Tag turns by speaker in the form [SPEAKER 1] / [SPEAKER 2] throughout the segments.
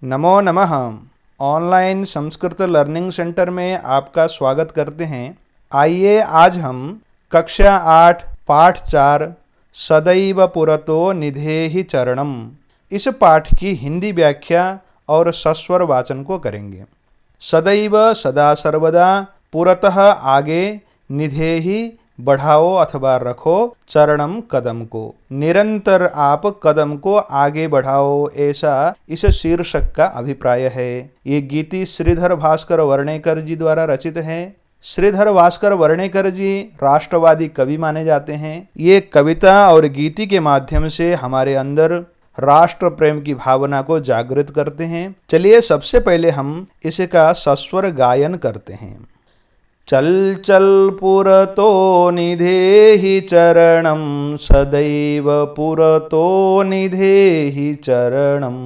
[SPEAKER 1] नमो नमः। Online Sanskrit learning centre में आपका स्वागत करते हैं। आइए आज हम कक्षा 8 पाठ 4 सदैव पुरतो निधेहि चरणम इस पाठ की हिंदी व्याख्या और सस्वर वाचन को करेंगे। सदैव सदा सर्वदा, पुरतः आगे, निधेहि बढ़ाओ अथवा रखो, चरणम कदम को, निरंतर आप कदम को आगे बढ़ाओ, ऐसा इस शीर्षक का अभिप्राय है। ये गीति श्रीधर भास्कर वर्णेकर जी द्वारा रचित है। श्रीधर भास्कर वर्णेकर जी राष्ट्रवादी कवि माने जाते हैं। ये कविता और गीति के माध्यम से हमारे अंदर राष्ट्र प्रेम की भावना को जागृत करते हैं। चलिए सबसे पहले हम इसका सस्वर गायन करते हैं। चल चल पुरतो निधेहि चरणम, सदैव पुरतो निधेहि चरणम,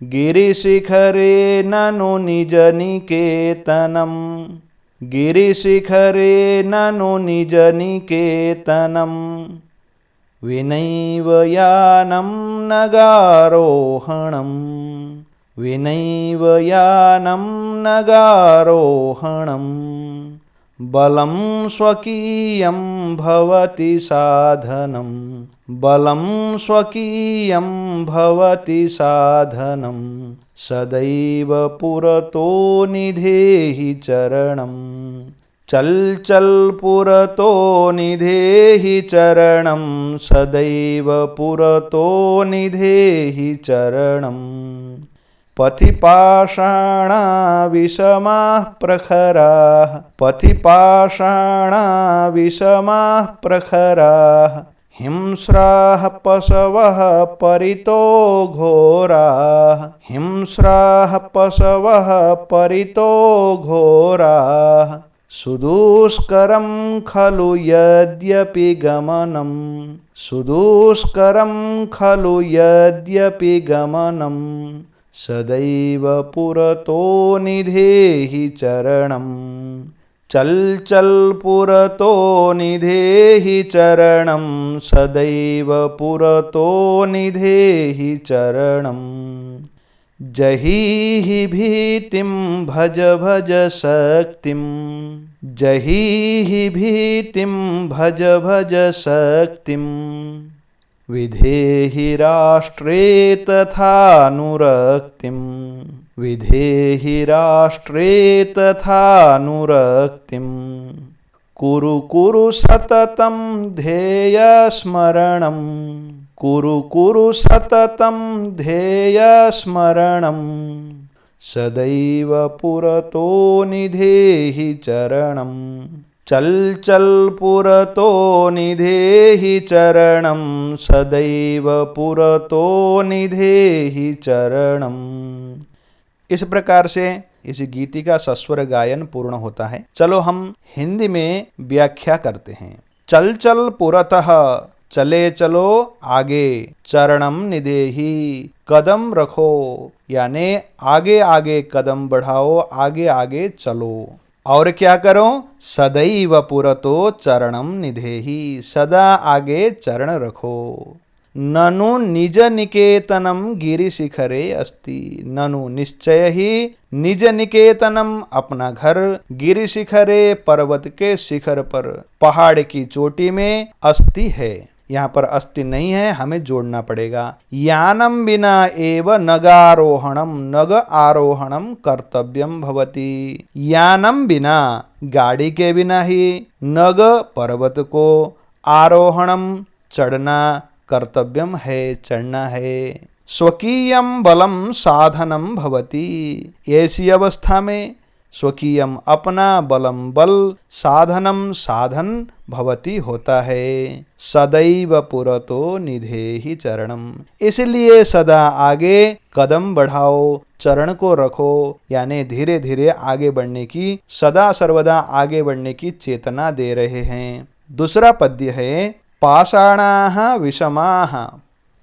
[SPEAKER 1] गिरिशिखरे ननु निज निकेतनम, गिरिशिखरे ननु निज निकेतनम, विनैव यानं नगारोहणं, विनैव यानं नगारोहणं, बलं स्वकीयं भवति साधनं, बलं स्वकीयं भवति साधनं, सदैव पुरतो निधेहि चरणं, चल चल पुरतो निधेहि चरणं, सदैव पुरतो निधेहि चरणं, पथिपाषाणा विषमाः प्रखराः, पथिपाषाणा विषमाः प्रखराः, हिंस्राः पशवः परितो घोराः, हिंस्राः पशवः परितो घोराः, सुदुष्करं खलु यद्यपि गमनं, सुदुष्करं खलु यद्यपि गमनं, सदैव पुरतो निधेहि चरणं, चल चल पुरतो निधेहि चरणं, सदैव पुरतो निधेहि चरणं, जहीहि भीतिं भज भज शक्तिं, जहीहि भीतिं भज भज शक्तिं, विधेहि राष्ट्रे तथानुरक्तिं, विधेहि राष्ट्रे तथानुरक्तिं, कुरु कुरु सततं ध्येयस्मरणं, कुरु कुरु सततं ध्येयस्मरणं, सदैव पुरतो निधेहि चरणं, चल चल पुरतो निधेहि चरणं, सदैव पुरतो निधेहि चरणं। इस प्रकार से इस गीति का सस्वर गायन पूर्ण होता है। चलो हम हिंदी में व्याख्या करते हैं। चल चल पुरतः, चले चलो आगे, चरणम निधेहि कदम रखो, यानी आगे आगे कदम बढ़ाओ, आगे आगे चलो। और क्या करो? सदैव पुरतो चरणम निधेहि, सदा आगे चरण रखो। ननु निज निकेतनम गिरिशिखरे अस्ति, ननु निश्चय ही, निज निकेतनम अपना घर, गिरिशिखरे पर्वत के शिखर पर, पहाड़ की चोटी में, अस्ति है। यहाँ पर अस्ति नहीं है, हमें जोड़ना पड़ेगा। यानम बिना एव नगारोहणम, नग आरोहणम कर्तव्यम भवति। यानम बिना, गाड़ी के बिना ही, नग पर्वत को, आरोहणम चढ़ना, कर्तव्यम है चढ़ना है। स्वकीयम बलम साधनम भवति, ऐसी अवस्था में स्वकीयम अपना, बलम बल, साधनम साधन, भवति होता है। सदैव पुरतो निधेहि चरणम, इसलिए सदा आगे कदम बढ़ाओ, चरण को रखो, यानी धीरे धीरे आगे बढ़ने की, सदा सर्वदा आगे बढ़ने की चेतना दे रहे हैं। दूसरा पद्य है पाषाणाः विषमाः,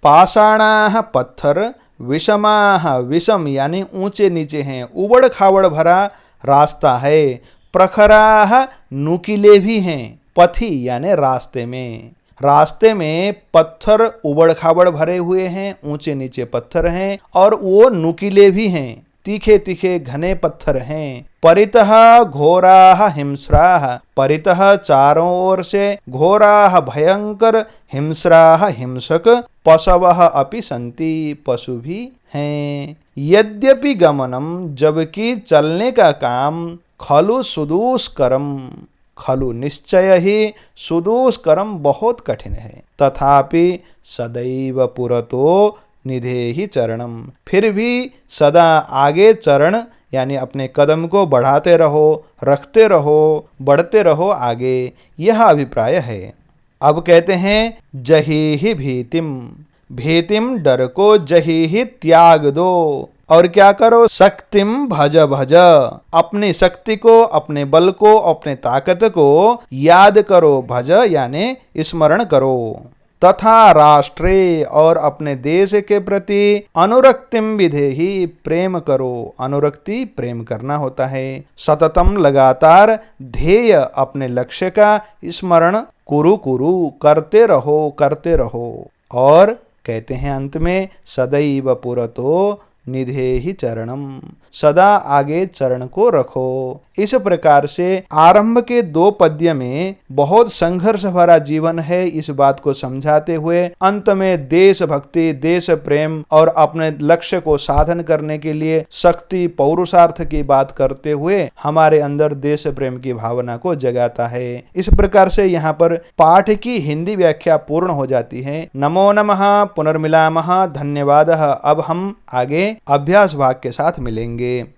[SPEAKER 1] पाषाणाः पत्थर, विषमाः विषम यानी ऊंचे नीचे हैं, उबड़ खाबड़ भरा रास्ता है, प्रखराः नुकीले भी हैं, पथि यानी रास्ते में, रास्ते में पत्थर उबड़ खाबड़ भरे हुए हैं, ऊंचे नीचे पत्थर हैं और वो नुकीले भी हैं, तीखे तीखे घने पत्थर हैं। परितः घोराः हिंस्राः, परितः चारों ओर से घोराः भयंकर, हिंस्राः हिंसक, पशवः अपि सन्ति, पशु भी हैं। यद्यपि गमनम, जबकि चलने का काम, खलु सुदुष्करम, खलु निश्चय ही, सुदुष्करम बहुत कठिन है, तथापि सदैव पुरतो निधेहि चरणम, फिर भी सदा आगे चरण यानी अपने कदम को बढ़ाते रहो, रखते रहो, बढ़ते रहो आगे, यह अभिप्राय है। अब कहते हैं जहीहि भीतिम, भीतिम डर को, जहीहि त्याग दो, और क्या करो, शक्तिम भज भज, अपनी शक्ति को, अपने बल को, अपने ताकत को याद करो, भज यानी स्मरण करो। तथा राष्ट्रे, और अपने देश के प्रति, अनुरक्तिम विधेहि, प्रेम करो, अनुरक्ति प्रेम करना होता है। सततम लगातार, ध्येय अपने लक्ष्य का स्मरण, कुरु कुरु करते रहो करते रहो। और कहते हैं अंत में सदैव पुरतो निधेहि चरणम, सदा आगे चरण को रखो। इस प्रकार से आरंभ के 2 पद्य में बहुत संघर्ष भरा जीवन है, इस बात को समझाते हुए अंत में देशभक्ति, देश प्रेम और अपने लक्ष्य को साधन करने के लिए शक्ति, पौरुषार्थ की बात करते हुए हमारे अंदर देश प्रेम की भावना को जगाता है। इस प्रकार से यहाँ पर पाठ की हिंदी व्याख्या पूर्ण हो जाती है। नमो नमः, पुनर्मिलामः, धन्यवादः। अब हम आगे अभ्यास भाग के साथ मिलेंगे।